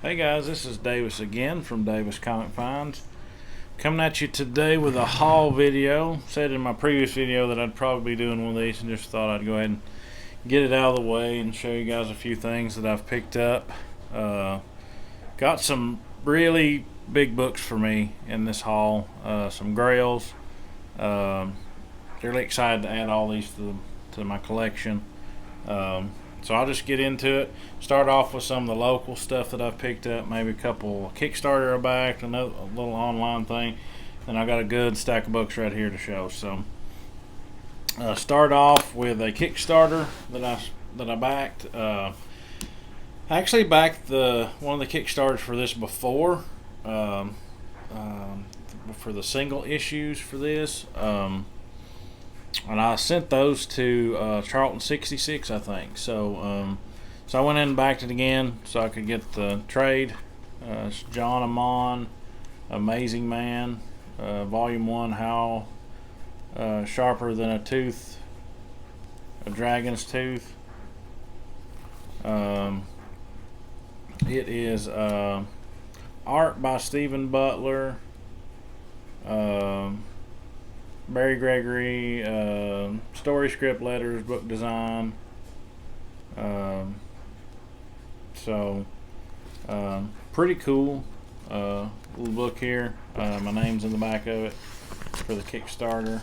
Hey guys, this is Davis again from Davis Comic Finds. Coming at you today with a haul video. Said in my previous video that I'd probably be doing one of these and just thought I'd go ahead and get it out of the way and show you guys a few things that I've picked up. Got some really big books for me in this haul. Some Grails. Really excited to add all these to my collection. So I'll just get into it. Start off with some of the local stuff that I've picked up. Maybe a couple Kickstarter I backed, a little online thing. And I got a good stack of books right here to show. So start off with a Kickstarter that I backed. I actually backed one of the Kickstarters for this before. For the single issues for this. And I sent those to Charlton 66, I think. So I went in and backed it again so I could get the trade. It's John Amon, Amazing Man, Volume 1, How Sharper Than a Tooth, a Dragon's Tooth. It is art by Stephen Butler. Barry Gregory, story script, letters, book design. Pretty cool little book here. My name's in the back of it for the Kickstarter.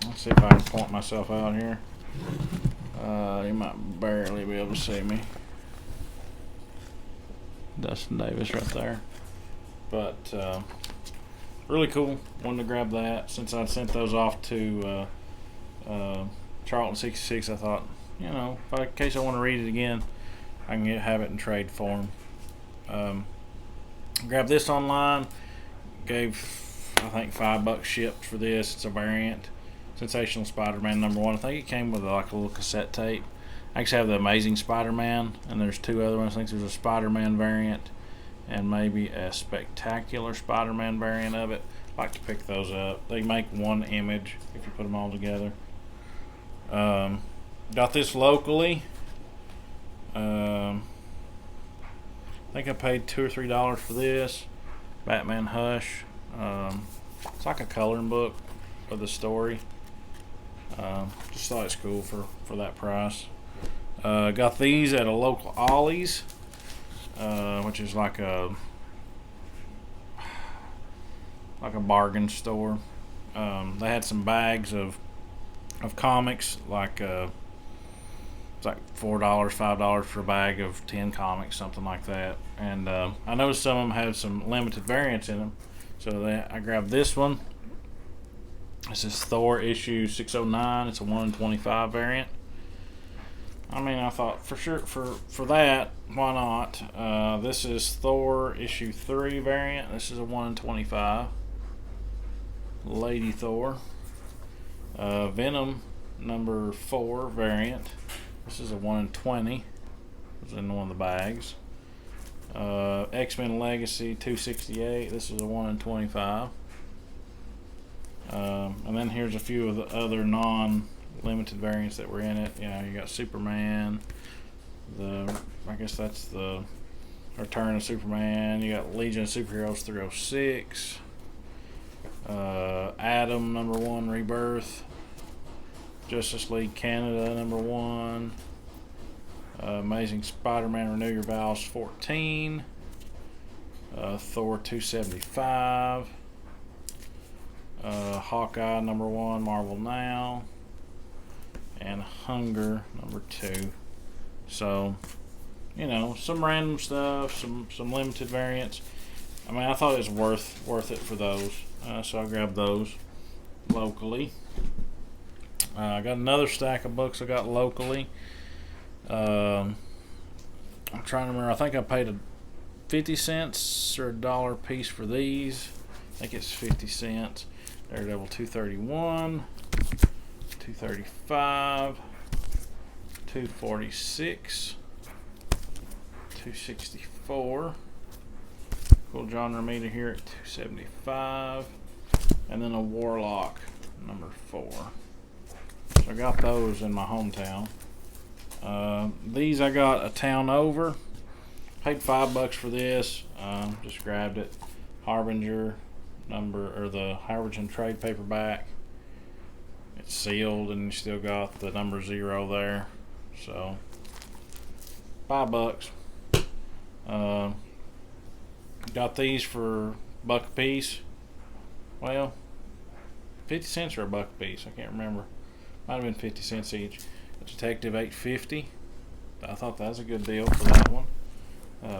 Let's see if I can point myself out here. You might barely be able to see me. Dustin Davis right there. But really cool. Wanted to grab that since I'd sent those off to Charlton 66. I thought, in case I want to read it again, I can have it in trade form. Grabbed this online. Gave I think $5 shipped for this. It's a variant. Sensational Spider-Man #1. I think it came with like a little cassette tape. I actually have the Amazing Spider-Man, and there's two other ones. I think there's a Spider-Man variant and maybe a Spectacular Spider-Man variant of it. I like to pick those up. They make one image if you put them all together. Got this locally. I think I paid $2 or $3 for this. Batman Hush. It's like a coloring book with a story. Just thought it's cool for that price. Got these at a local Ollie's. Which is like a bargain store. They had some bags of comics, like it's like $4, $5 for a bag of 10 comics, something like that. And I noticed some of them had some limited variants in them, so I grabbed this one. This is Thor issue 609. It's a 1 in 25 variant. I mean, I thought for sure for that, why not? This is Thor issue 3 variant. This is a 1 in 25. Lady Thor. Venom #4 variant. This is a 1 in 20. It was in one of the bags. X-Men Legacy 268. This is a 1 in 25. And then here's a few of the other limited variants that were in it. You got Superman, I guess that's the Return of Superman. You got Legion of Superheroes 306, Adam #1 Rebirth, Justice League Canada #1, Amazing Spider-Man Renew Your Vows 14, Thor 275, Hawkeye #1 Marvel Now, and Hunger #2. So, some random stuff, some limited variants. I mean, I thought it was worth it for those, so I grabbed those locally. I got another stack of books I got locally. I'm trying to remember. I think I paid 50 cents or $1 a piece for these. I think it's 50 cents. Daredevil 231. 235, 246, 264. Cool John Romita here at 275, and then a Warlock #4. So I got those in my hometown. These I got a town over. Paid $5 for this. Just grabbed it. Harbinger the Harbinger trade paperback. It's sealed and you still got the number 0 there. So $5. Got these for $1 a piece. Well, 50 cents or $1 a piece. I can't remember. Might have been 50 cents each. Detective 850. I thought that was a good deal for that one.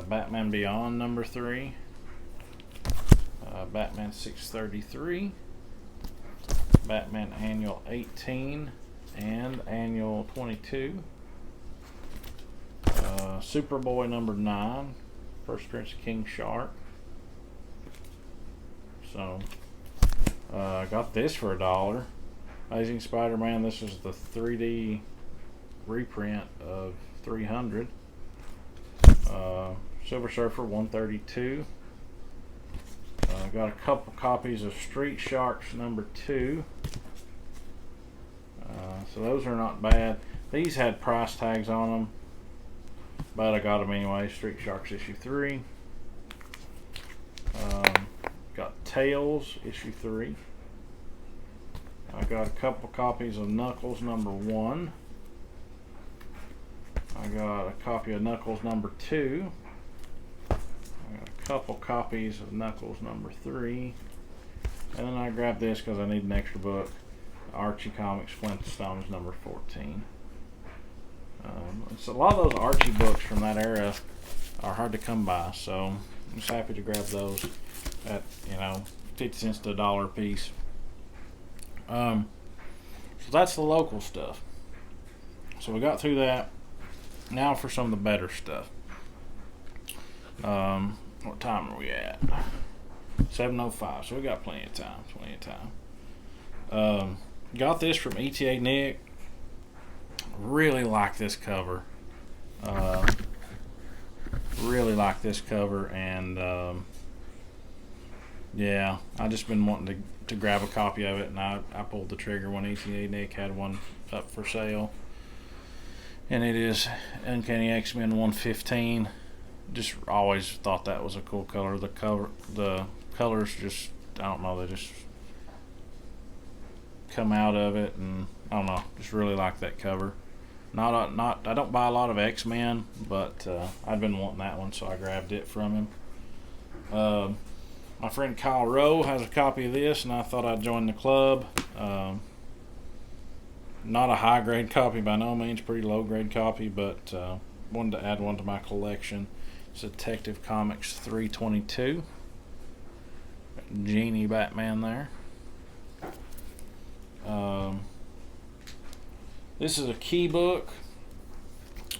Batman Beyond number 3. Batman 633. Batman Annual 18 and Annual 22. Superboy number 9. First appearance of King Shark. So, I got this for $1. Amazing Spider-Man. This is the 3D reprint of 300. Silver Surfer 132. Got a couple copies of Street Sharks number 2. So those are not bad. These had price tags on them, but I got them anyway. Street Sharks issue 3. Got Tails issue 3. I got a couple copies of Knuckles number 1. I got a copy of Knuckles number 2. I got a couple copies of Knuckles number 3. And then I grabbed this because I need an extra book. Archie Comics Flintstones number 14. So a lot of those Archie books from that era are hard to come by, so I'm just happy to grab those at 50 cents to $1 a piece. So that's the local stuff. So we got through that. Now for some of the better stuff. What time are we at? 7:05. So we got plenty of time. Got this from ETA Nick. Really like this cover. And yeah, I just been wanting to grab a copy of it, and I pulled the trigger when ETA Nick had one up for sale. And it is Uncanny X-Men 115. Just always thought that was a cool color. The colors just, I don't know, they just come out of it, and I don't know, just really like that cover. I don't buy a lot of X-Men, but I've been wanting that one, so I grabbed it from him. My friend Kyle Rowe has a copy of this, and I thought I'd join the club. Not a high grade copy by no means, pretty low grade copy, but wanted to add one to my collection. It's Detective Comics 322. Genie Batman there. This is a key book.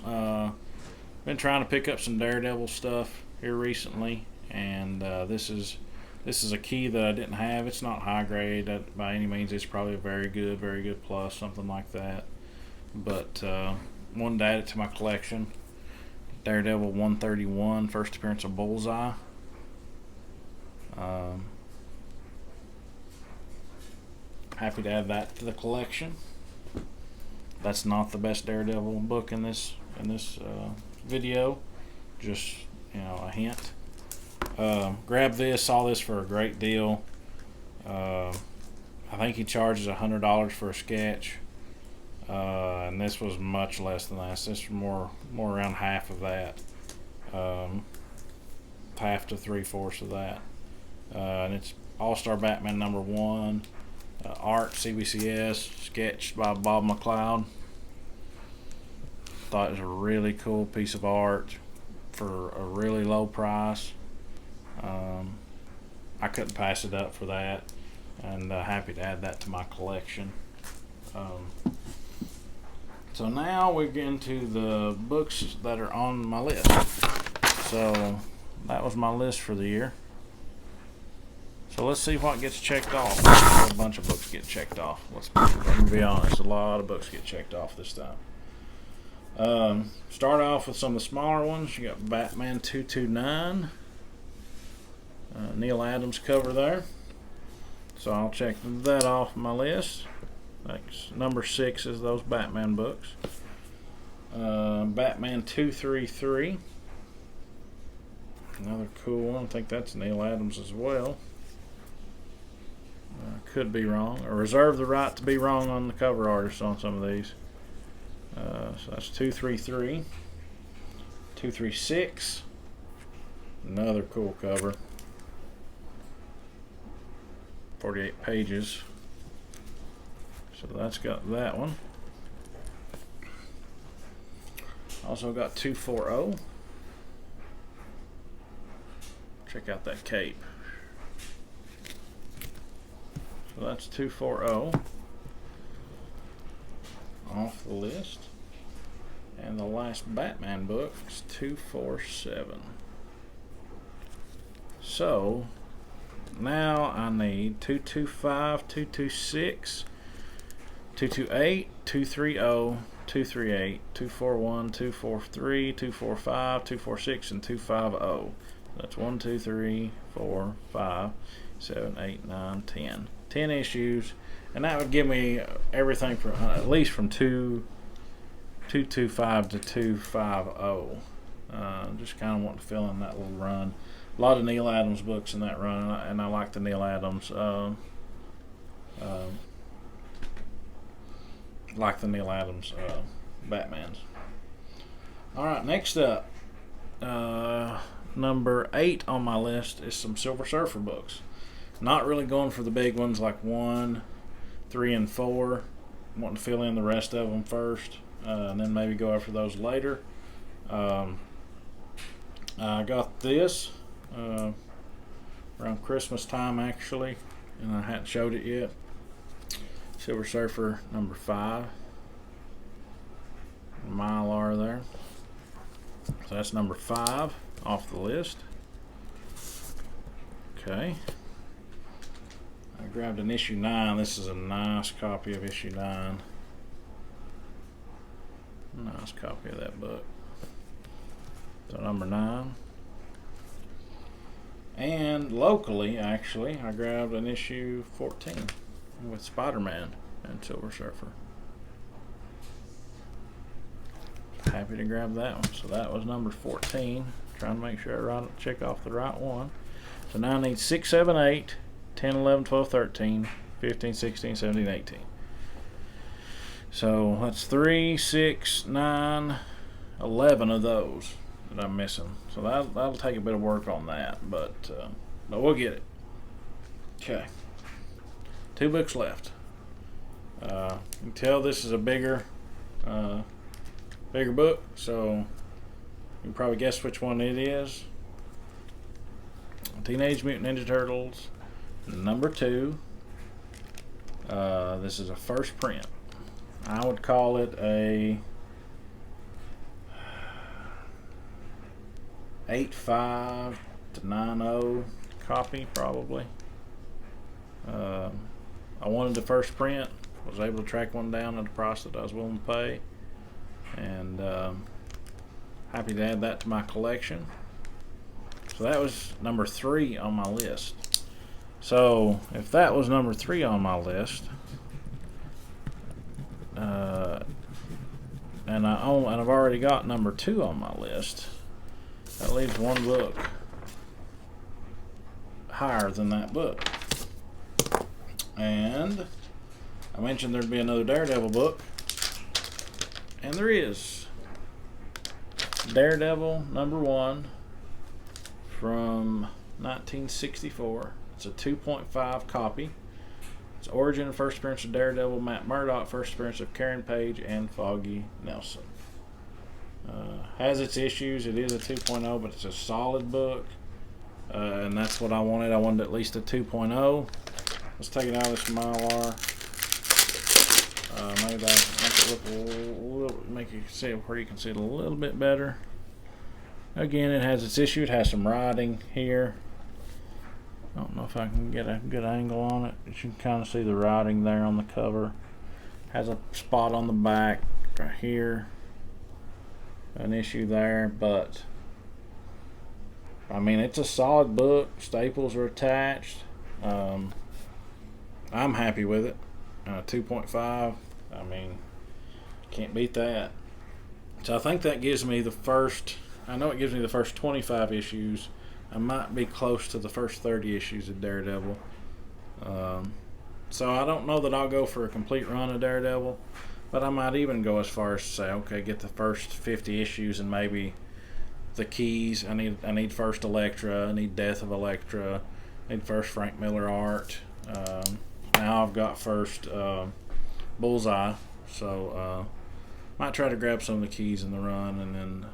Been trying to pick up some Daredevil stuff here recently, and this is a key that I didn't have. It's not high grade by any means. It's probably a very good plus, something like that. But wanted to add it to my collection. Daredevil 131, first appearance of Bullseye. Happy to add that to the collection. That's not the best Daredevil book in this video. Just a hint. Grabbed this, saw this for a great deal. I think he charges $100 for a sketch, and this was much less than that. This was more around half of that, half to 3/4 of that. And it's All-Star Batman number 1, art CBCS, sketched by Bob McLeod. Thought it was a really cool piece of art for a really low price. I couldn't pass it up for that, and happy to add that to my collection. So now we get into the books that are on my list. So that was my list for the year. So let's see what gets checked off. A bunch of books get checked off. Let me be honest, a lot of books get checked off this time. Start off with some of the smaller ones. You got Batman 229. Neil Adams cover there. So I'll check that off my list. Number 6 is those Batman books. Batman 233. Another cool one. I think that's Neil Adams as well. Could be wrong. I reserve the right to be wrong on the cover artists on some of these. So that's 233. 236. Another cool cover. 48 pages. So that's got that one. Also got 240. Check out that cape. So that's 240 off the list. And the last Batman book is 247. So now I need 225, 226, 228, 230, 238, 241, 243, 245, 246, and 250. That's 1, 2, 3, 4, 5, 7, 8, 9, 10. 10 issues, and that would give me everything from at least from 225 to 250. Just kind of want to fill in that little run. A lot of Neil Adams books in that run, and I like the Neil Adams. Like the Neil Adams Batmans. All right, next up, number 8 on my list is some Silver Surfer books. Not really going for the big ones like 1, 3, and 4. Wanting to fill in the rest of them first, and then maybe go after those later. I got this around Christmas time, actually, and I hadn't showed it yet. Silver Surfer number 5. Mylar there. So that's number 5 off the list. Okay. I grabbed an issue 9. This is a nice copy of issue 9. Nice copy of that book. So number 9. And locally, actually, I grabbed an issue 14 with Spider-Man and Silver Surfer. Happy to grab that one. So that was number 14. Trying to make sure I check off the right one. So now I need 6, 7, 8, 10, 11, 12, 13, 15, 16, 17, 18. So that's 3, 6, 9, 11 of those that I'm missing. So that'll take a bit of work on that, but we'll get it. Okay. 2 books left. You can tell this is a bigger book, so you can probably guess which one it is. Teenage Mutant Ninja Turtles number 2. This is a first print. I would call it a 8.5 to 9.0 copy, probably. I wanted the first print. Was able to track one down at a price that I was willing to pay, and happy to add that to my collection. So that was number 3 on my list. So if that was number 3 on my list, and I've already got number 2 on my list, that leaves one book higher than that book. And I mentioned there'd be another Daredevil book, and there is. Daredevil number 1 from 1964. It's a 2.5 copy. It's origin and first appearance of Daredevil, Matt Murdock, first appearance of Karen Page and Foggy Nelson. Has its issues. It is a 2.0, but it's a solid book, and that's what I wanted. I wanted at least a 2.0. Let's take it out of this Mylar. Maybe that'll make it look a little, make you see it where you can see it a little bit better. Again, it has its issue. It has some writing here. I don't know if I can get a good angle on it. You can kind of see the writing there on the cover. Has a spot on the back right here. An issue there, but I mean, it's a solid book. Staples are attached. I'm happy with it. 2.5. I mean, can't beat that. So I think that gives me the first. I know it gives me the first 25 issues. I might be close to the first 30 issues of Daredevil. So I don't know that I'll go for a complete run of Daredevil, but I might even go as far as to say, okay, get the first 50 issues and maybe the keys. I need first Elektra. I need Death of Elektra. I need first Frank Miller art. Now I've got first Bullseye. So might try to grab some of the keys in the run, and then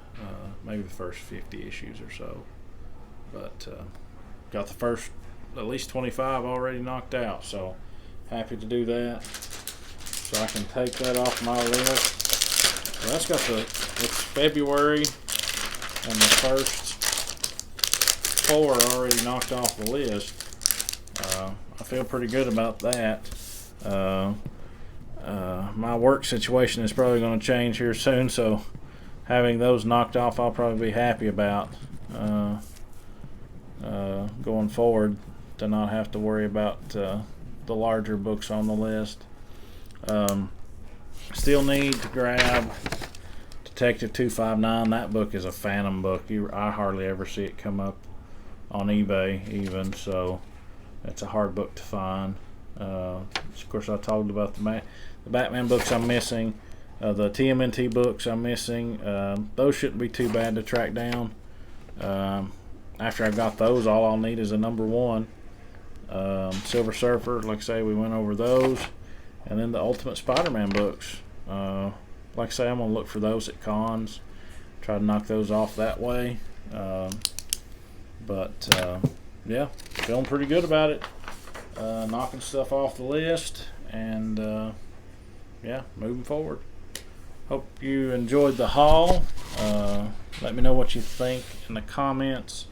maybe the first 50 issues or so. But got the first at least 25 already knocked out, so happy to do that. So I can take that off my list. So that's got it's February, and the first 4 are already knocked off the list. I feel pretty good about that. My work situation is probably going to change here soon, so having those knocked off I'll probably be happy about going forward, to not have to worry about the larger books on the list. Still need to grab Detective 259. That book is a phantom book. I hardly ever see it come up on eBay even, so it's a hard book to find. Of course, I talked about the Batman books I'm missing, the TMNT books I'm missing. Those shouldn't be too bad to track down. After I've got those, all I'll need is a number 1. Silver Surfer, like I say, we went over those. And then the Ultimate Spider-Man books. Like I say, I'm going to look for those at cons. Try to knock those off that way. Yeah, feeling pretty good about it. Knocking stuff off the list. And, yeah, moving forward. Hope you enjoyed the haul. Let me know what you think in the comments.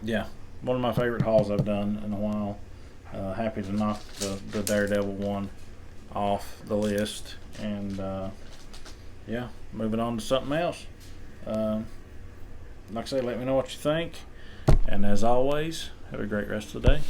Yeah, one of my favorite hauls I've done in a while. Happy to knock the Daredevil one off the list. And, yeah, moving on to something else. Like I say, let me know what you think. And as always, have a great rest of the day.